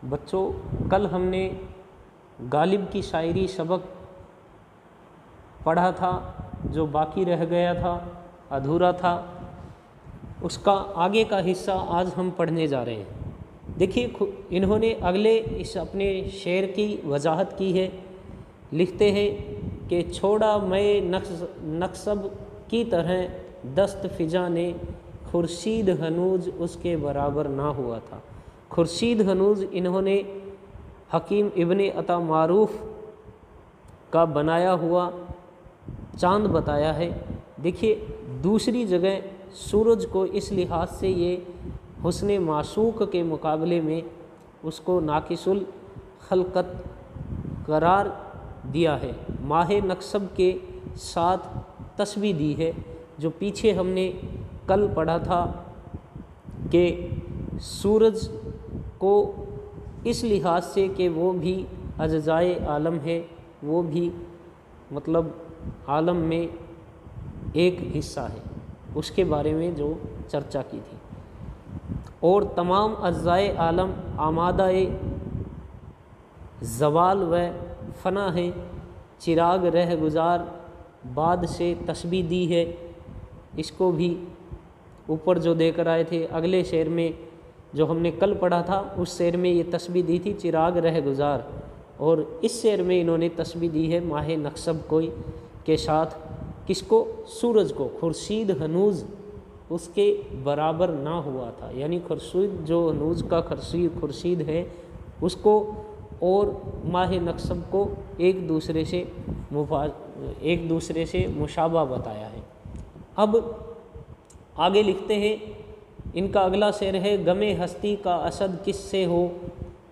بچوں کل ہم نے غالب کی شاعری سبق پڑھا تھا، جو باقی رہ گیا تھا، ادھورا تھا، اس کا آگے کا حصہ آج ہم پڑھنے جا رہے ہیں۔ دیکھیے انہوں نے اگلے اس اپنے شعر کی وضاحت کی ہے، لکھتے ہیں کہ چھوڑا میں نقصب کی طرح دست فضا نے، خورشید ہنوز اس کے برابر نہ ہوا تھا۔ خورشید ہنوز انہوں نے حکیم ابن عطا معروف کا بنایا ہوا چاند بتایا ہے۔ دیکھیے دوسری جگہ سورج کو اس لحاظ سے یہ حسن معشوق کے مقابلے میں اس کو ناقص الخلقت قرار دیا ہے، ماہ نقصب کے ساتھ تشبیہ دی ہے، جو پیچھے ہم نے کل پڑھا تھا کہ سورج کو اس لحاظ سے کہ وہ بھی اجزائے عالم ہے، وہ بھی مطلب عالم میں ایک حصہ ہے، اس کے بارے میں جو چرچا کی تھی، اور تمام اجزائے عالم آمادہ زوال و فنا ہے، چراغ رہ گزار بعد سے تشبیہ دی ہے۔ اس کو بھی اوپر جو دے کر آئے تھے اگلے شعر میں جو ہم نے کل پڑھا تھا، اس شعر میں یہ تشبیہ دی تھی چراغ رہ گزار، اور اس شعر میں انہوں نے تشبیہ دی ہے ماہ نقصب کوئی کے ساتھ، کس کو؟ سورج کو، خورشید ہنوز اس کے برابر نہ ہوا تھا، یعنی خورشید جو ہنوز کا خورشید ہے اس کو اور ماہ نقصب کو ایک دوسرے سے مشابہ بتایا ہے۔ اب آگے لکھتے ہیں، ان کا اگلا شعر ہے، غم ہستی کا اسد کس سے ہو،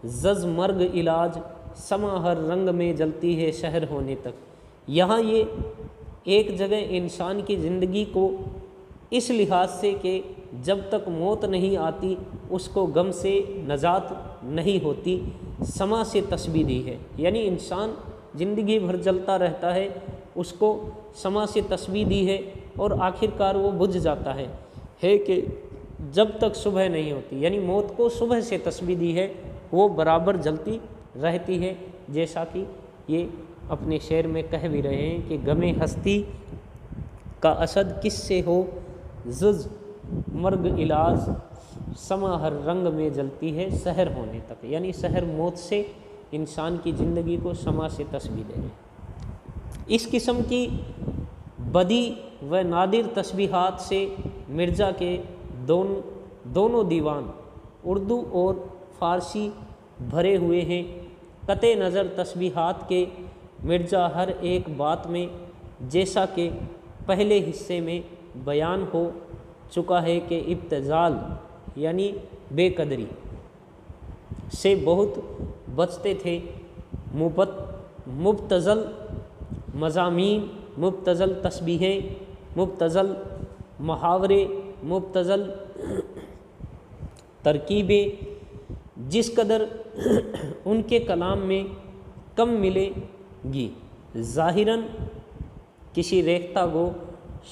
زز مرگ علاج سما ہر رنگ میں جلتی ہے شہر ہونے تک۔ یہاں یہ ایک جگہ انسان کی زندگی کو اس لحاظ سے کہ جب تک موت نہیں آتی اس کو غم سے نجات نہیں ہوتی، سما سے تشبیہ دی ہے، یعنی انسان زندگی بھر جلتا رہتا ہے، اس کو سما سے تشبیہ دی ہے، اور آخر کار وہ بجھ جاتا ہے کہ جب تک صبح نہیں ہوتی، یعنی موت کو صبح سے تشبیہ دی ہے، وہ برابر جلتی رہتی ہے، جیسا کہ یہ اپنے شعر میں کہہ بھی رہے ہیں کہ غم ہستی کا اسد کس سے ہو، زز مرگ علاج سما ہر رنگ میں جلتی ہے سحر ہونے تک، یعنی سحر موت سے انسان کی زندگی کو سما سے تشبیہ دے رہے ہیں۔ اس قسم کی بدی و نادر تشبیہات سے مرزا کے دونوں دیوان اردو اور فارسی بھرے ہوئے ہیں۔ قطع نظر تشبیہات کے مرزا ہر ایک بات میں، جیسا کہ پہلے حصے میں بیان ہو چکا ہے کہ ابتذال یعنی بے قدری سے بہت بچتے تھے، مبتذل مضامین، مبتذل تشبیہیں، مبتذل محاورے، مبتذل ترکیبیں جس قدر ان کے کلام میں کم ملے گی، ظاہراً کسی ریختہ گو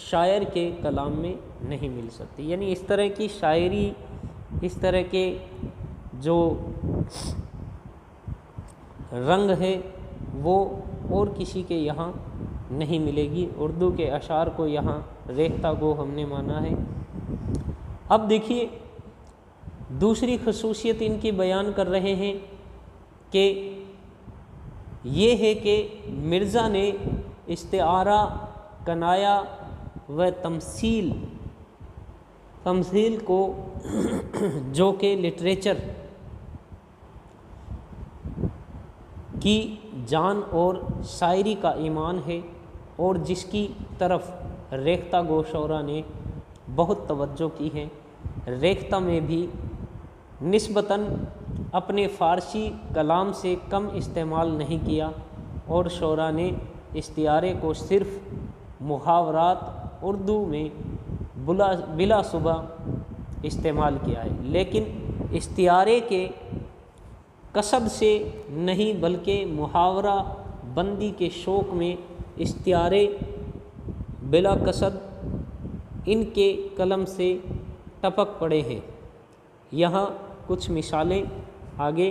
شاعر کے کلام میں نہیں مل سکتی، یعنی اس طرح کی شاعری، اس طرح کے جو رنگ ہے وہ اور کسی کے یہاں نہیں ملے گی۔ اردو کے اشعار کو یہاں ریختہ گو ہم نے مانا ہے۔ اب دیکھیے دوسری خصوصیت ان کی بیان کر رہے ہیں کہ یہ ہے کہ مرزا نے استعارہ، کنایا و تمثیل کو جو کہ لٹریچر کی جان اور شاعری کا ایمان ہے، اور جس کی طرف ریختہ گو شعراء نے بہت توجہ کی ہے، ریختہ میں بھی نسبتاً اپنے فارسی کلام سے کم استعمال نہیں کیا، اور شعراء نے استعارے کو صرف محاورات اردو میں بلا صبح استعمال کیا ہے، لیکن استعارے کے قصد سے نہیں بلکہ محاورہ بندی کے شوق میں استعارے بلا قصد ان کے قلم سے ٹپک پڑے ہیں۔ یہاں کچھ مثالیں آگے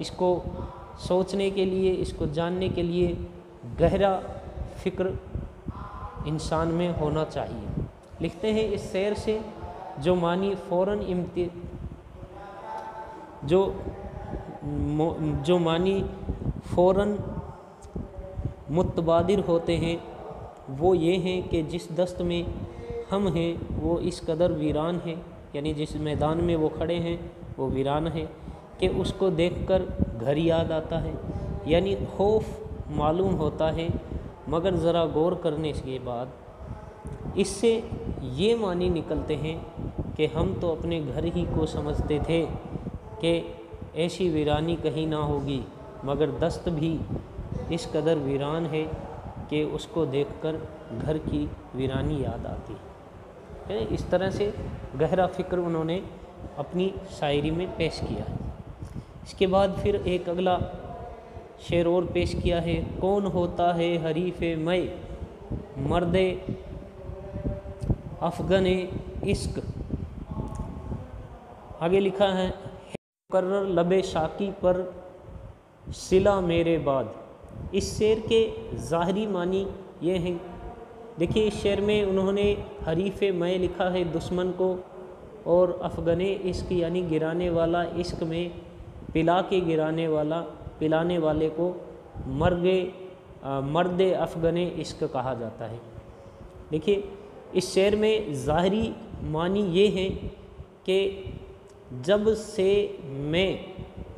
اس کو سوچنے کے لیے، اس کو جاننے کے لیے گہرا فکر انسان میں ہونا چاہیے۔ لکھتے ہیں اس شعر سے جو معنی فوراً متبادر ہوتے ہیں وہ یہ ہیں کہ جس دست میں ہم ہیں وہ اس قدر ویران ہے، یعنی جس میدان میں وہ کھڑے ہیں وہ ویران ہے کہ اس کو دیکھ کر گھر یاد آتا ہے، یعنی خوف معلوم ہوتا ہے، مگر ذرا غور کرنے کے بعد اس سے یہ معنی نکلتے ہیں کہ ہم تو اپنے گھر ہی کو سمجھتے تھے کہ ایسی ویرانی کہیں نہ ہوگی، مگر دست بھی اس قدر ویران ہے کہ اس کو دیکھ کر گھر کی ویرانی یاد آتی ہے۔ اس طرح سے گہرا فکر انہوں نے اپنی شاعری میں پیش کیا ہے۔ اس کے بعد پھر ایک اگلا شعر اور پیش کیا ہے، کون ہوتا ہے حریف میں مرد افغن عشق۔ آگے لکھا ہے، مقرر لب شاکی پر صلہ میرے بعد۔ اس شعر کے ظاہری معنی یہ ہیں، دیکھیے اس شعر میں انہوں نے حریف میں لکھا ہے دشمن کو، اور افغن عشق یعنی گرانے والا عشق میں پلا کے پلانے والے کو مرد افغن عشق کہا جاتا ہے۔ دیکھیے اس شعر میں ظاہری معنی یہ ہے کہ جب سے میں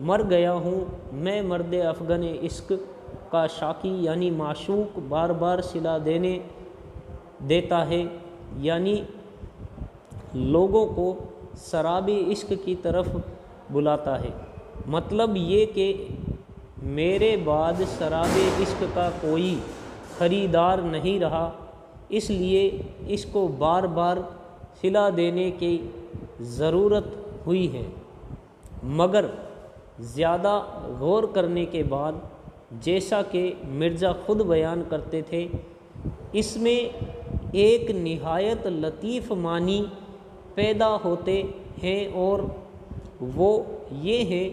مر گیا ہوں میں مرد افغن عشق کا شاکی یعنی معشوق بار بار صلہ دیتا ہے، یعنی لوگوں کو سراب عشق کی طرف بلاتا ہے۔ مطلب یہ کہ میرے بعد سراب عشق کا کوئی خریدار نہیں رہا، اس لیے اس کو بار بار صلہ دینے کی ضرورت ہوئی ہے، مگر زیادہ غور کرنے کے بعد جیسا کہ مرزا خود بیان کرتے تھے اس میں ایک نہایت لطیف معنی پیدا ہوتے ہیں، اور وہ یہ ہے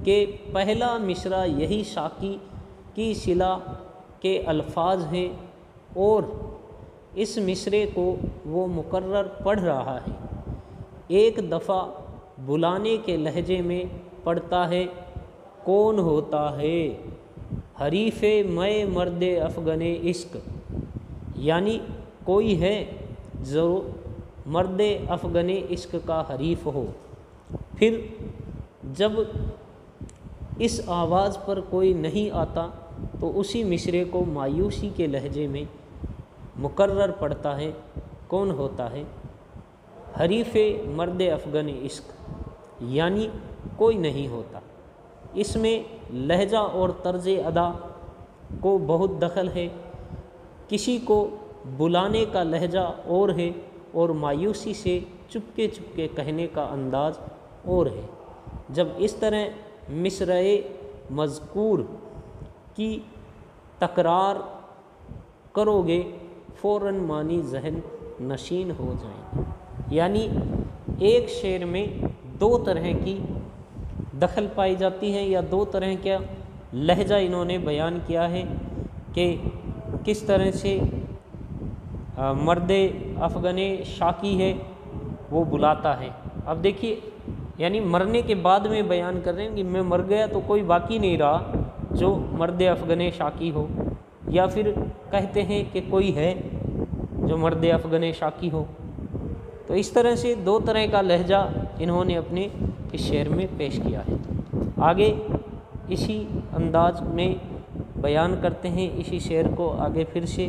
کہ پہلا مصرع یہی شاکی کی صلہ کے الفاظ ہیں اور اس مصرعے کو وہ مقرر پڑھ رہا ہے، ایک دفعہ بلانے کے لہجے میں پڑھتا ہے، کون ہوتا ہے حریف میں مرد افغن عشق، یعنی کوئی ہے جو مرد افغن عشق کا حریف ہو۔ پھر جب اس آواز پر کوئی نہیں آتا تو اسی مصرعے کو مایوسی کے لہجے میں مکرر پڑھتا ہے، کون ہوتا ہے حریف مرد افغن عشق، یعنی کوئی نہیں ہوتا۔ اس میں لہجہ اور طرز ادا کو بہت دخل ہے، کسی کو بلانے کا لہجہ اور ہے اور مایوسی سے چپکے چپکے کہنے کا انداز اور ہے۔ جب اس طرح مصرعِ مذکور کی تکرار کرو گے فوراً معنی ذہن نشین ہو جائیں گے، یعنی ایک شعر میں دو طرح کی دخل پائی جاتی ہے یا دو طرح کا لہجہ انہوں نے بیان کیا ہے کہ کس طرح سے مرد افغن شاکی ہے وہ بلاتا ہے۔ اب دیکھیے یعنی مرنے کے بعد میں بیان کر رہے ہیں کہ میں مر گیا تو کوئی باقی نہیں رہا جو مرد افغن شاکی ہو، یا پھر کہتے ہیں کہ کوئی ہے جو مرد افغن شاکی ہو۔ تو اس طرح سے دو طرح کا لہجہ انہوں نے اپنے اس شعر میں پیش کیا ہے۔ آگے اسی انداز میں بیان کرتے ہیں اسی شعر کو، آگے پھر سے